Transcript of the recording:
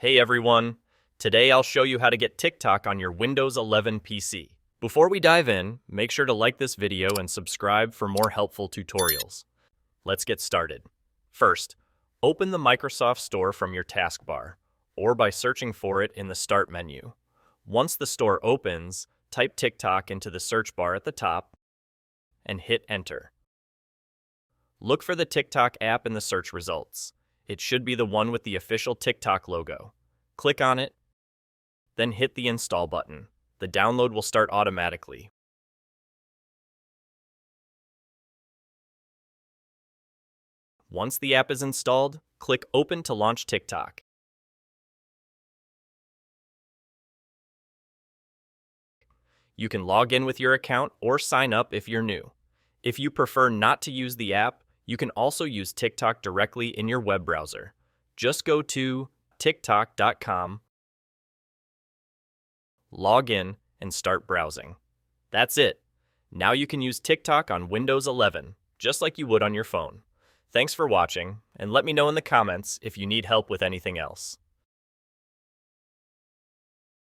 Hey everyone! Today I'll show you how to get TikTok on your Windows 11 PC. Before we dive in, make sure to like this video and subscribe for more helpful tutorials. Let's get started. First, open the Microsoft Store from your taskbar, or by searching for it in the Start menu. Once the store opens, type TikTok into the search bar at the top and hit Enter. Look for the TikTok app in the search results. It should be the one with the official TikTok logo. Click on it, then hit the Install button. The download will start automatically. Once the app is installed, click Open to launch TikTok. You can log in with your account or sign up if you're new. If you prefer not to use the app, you can also use TikTok directly in your web browser. Just go to tiktok.com, log in, and start browsing. That's it. Now you can use TikTok on Windows 11, just like you would on your phone. Thanks for watching, and let me know in the comments if you need help with anything else.